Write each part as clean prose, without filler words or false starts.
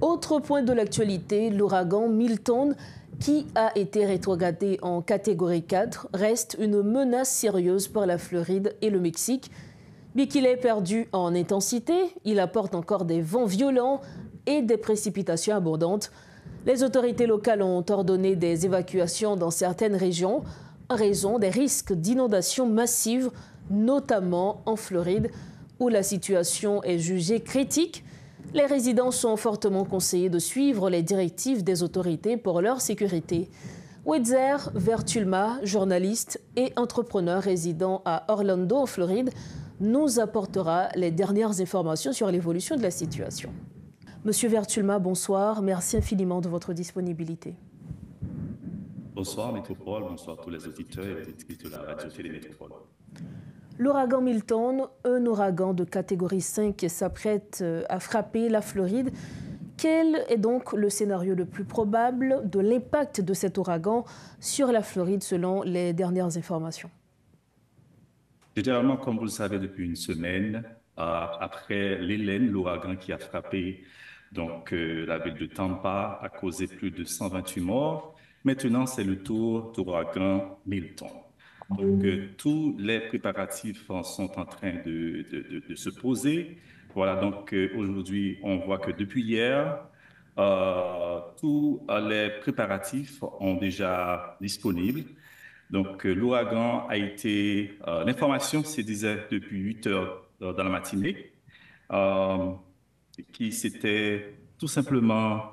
Autre point de l'actualité, l'ouragan Milton, qui a été rétrogradé en catégorie 4, reste une menace sérieuse pour la Floride et le Mexique. Bien qu'il ait perdu en intensité, il apporte encore des vents violents et des précipitations abondantes. Les autorités locales ont ordonné des évacuations dans certaines régions en raison des risques d'inondations massives, notamment en Floride, où la situation est jugée critique. Les résidents sont fortement conseillés de suivre les directives des autorités pour leur sécurité. Witzer Vertulma, journaliste et entrepreneur résident à Orlando, en Floride, nous apportera les dernières informations sur l'évolution de la situation. Monsieur Vertulma, bonsoir. Merci infiniment de votre disponibilité. Bonsoir Métropole, bonsoir tous les auditeurs et auditrices de la radio-télé Métropole. L'ouragan Milton, un ouragan de catégorie 5, s'apprête à frapper la Floride. Quel est donc le scénario le plus probable de l'impact de cet ouragan sur la Floride selon les dernières informations? Généralement, comme vous le savez depuis une semaine, après l'Hélène, l'ouragan qui a frappé la ville de Tampa a causé plus de 128 morts. Maintenant, c'est le tour de l'ouragan Milton. Donc, tous les préparatifs sont en train de se poser. Voilà, donc aujourd'hui, on voit que depuis hier, tous les préparatifs ont déjà disponibles. Donc, l'ouragan a été, l'information se disait depuis 8 heures dans la matinée, qui s'était tout simplement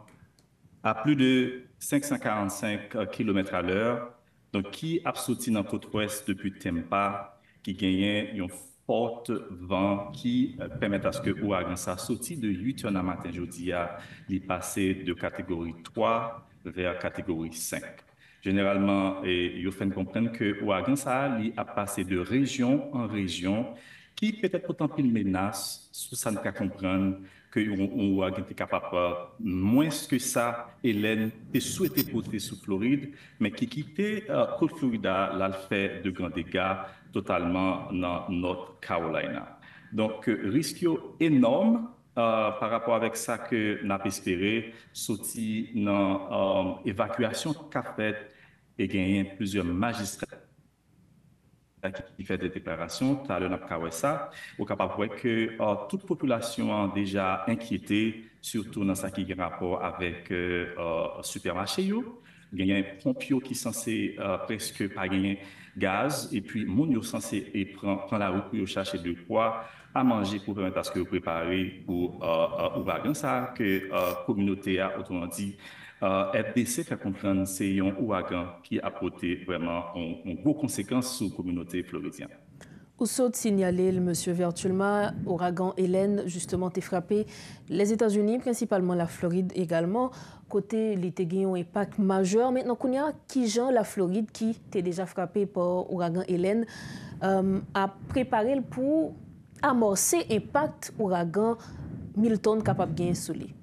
à plus de 545 km à l'heure, donc qui a sauté dans la côte ouest depuis Tampa, qui gagnait un fort vent qui permet à ce que l'ouragan soit sorti de 8 heures dans le matin, jeudi, il est passé de catégorie 3 vers catégorie 5. Généralement, il faut comprendre que l'ouragan a passé de région en région, qui peut-être pourtant une menace, sous ça ne peut comprendre que l'ouragan est capable, moins que ça, Hélène est souhaité porter sous Floride, mais qui quittait côte Florida, là, fait de grands dégâts totalement dans North Carolina. Donc, risque énorme. Par rapport avec ça que n'a espéré, sorti dans évacuation qu'a fait et gagné plusieurs magistrats qui fait des déclarations, tu as le ça, au capable de voir que toute population a déjà inquiété, surtout dans ce qui a rapport avec supermarché. Il y a un pompier qui est censé presque pas gagner gaz, et puis mon est censé prendre la route pour chercher de quoi à manger pour permettre à ce que vous préparez pour ouragan ça que la communauté a autrement dit. FDC fait comprendre que c'est un ouragan qui a apporté vraiment une grosse conséquence sur la communauté floridienne. Où saute signaler, M. Vertulma, ouragan Hélène, justement, est frappé les États-Unis, principalement la Floride également. Côté l'été, un impact majeur. Maintenant, qu'on y a qui genre la Floride qui était déjà frappé par ouragan Hélène a préparé pour amorcer l'impact ouragan Milton capable de gagner soleil.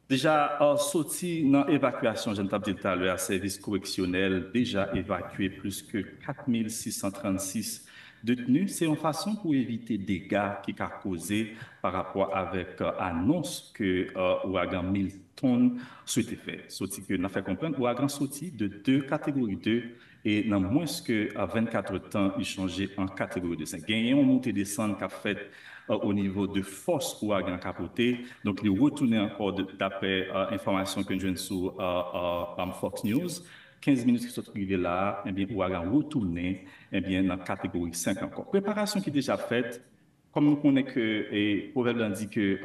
Déjà, sorti dans l'évacuation, je ne t'ai dit tout à l'heure, service correctionnel, déjà évacué plus que 4636 détenus. C'est une façon pour éviter des dégâts qui ont causé par rapport avec l'annonce que l'ouragan Milton souhaitait faire. Sorti que nous a fait comprendre, l'ouragan sorti de 2 catégories 2 et dans moins que 24 temps, il changeait en catégorie de 5. Il y a une montée descente qui a fait au niveau de force ouragan capoté. Donc, il est retourné encore d'après information que je viens sur Fox News. 15 minutes qui sont arrivées là, eh bien, ouragan retourné, eh bien, dans la catégorie 5 encore. Préparation qui est déjà faite. Comme nous connaissons que, et Proverbe dit que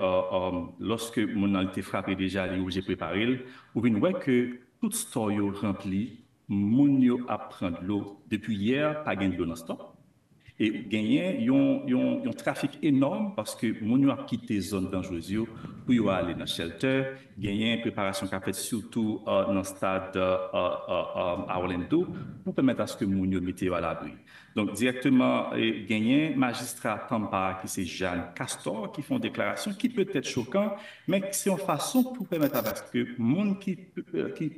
lorsque mon a été frappé déjà, il est obligé de préparer, vous voyez que toute store est remplie, mon yo a prendre l'eau. Depuis hier, pas gain de l'eau dans stop. Et gagner un trafic énorme parce que mon a quitté zone dangereuse pour aller dans le shelter. Gagner une préparation qu'a fait surtout dans le stade à Orlando pour permettre à ce que mon mette à l'abri. Donc directement gagner magistrat Tampa qui c'est Jeanne Castor qui font déclaration qui peut être choquant, mais c'est une façon pour permettre à ce que monde qui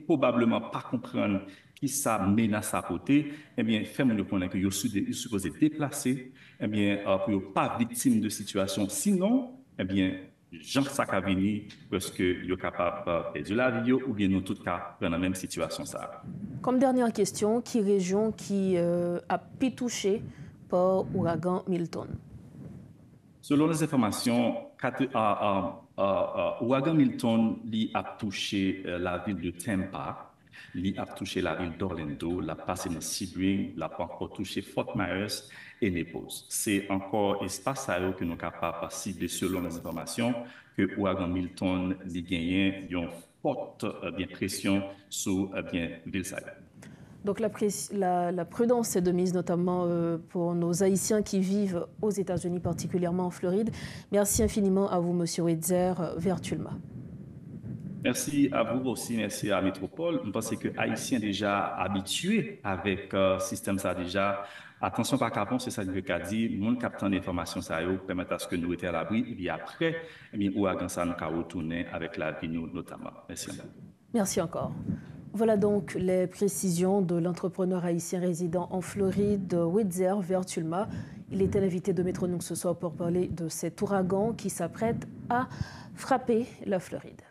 probablement pas comprendre qui ça menace à côté, eh bien, fait-moi connaître que vous supposé déplacer, eh bien, pour pas victime de situation. Sinon, eh bien, gens ça a venir parce que yo capable de perdre la vie ou bien nous tout cas dans la même situation ça. Comme dernière question, qui région qui a pu toucher par ouragan Milton? Selon les informations, ouragan Milton a touché la ville de Tampa, a touché la ville d'Orlando, l'a passé dans Sebring, l'a pas encore touché Fort Myers et Naples. C'est encore espace à eux que nous sommes capables de cibler selon les informations que ouragan Milton a gagné une forte bien pression sur bien ville. Donc la prudence est de mise, notamment pour nos Haïtiens qui vivent aux États-Unis, particulièrement en Floride. Merci infiniment à vous, Monsieur Wetzer, vers Tulma. Merci à vous aussi, merci à Métropole. Je pense que les Haïtiens déjà habitués avec le système ça déjà. Attention par carbone, c'est ça que je dis. Mon captant d'information ça permet à ce que nous étions à l'abri. Et puis après, ouragan ça nous a retourné avec la vie notamment. Merci. Merci encore. Voilà donc les précisions de l'entrepreneur haïtien résident en Floride, Wetzer vers Tulma. Il était l'invité de Métronome ce soir pour parler de cet ouragan qui s'apprête à frapper la Floride.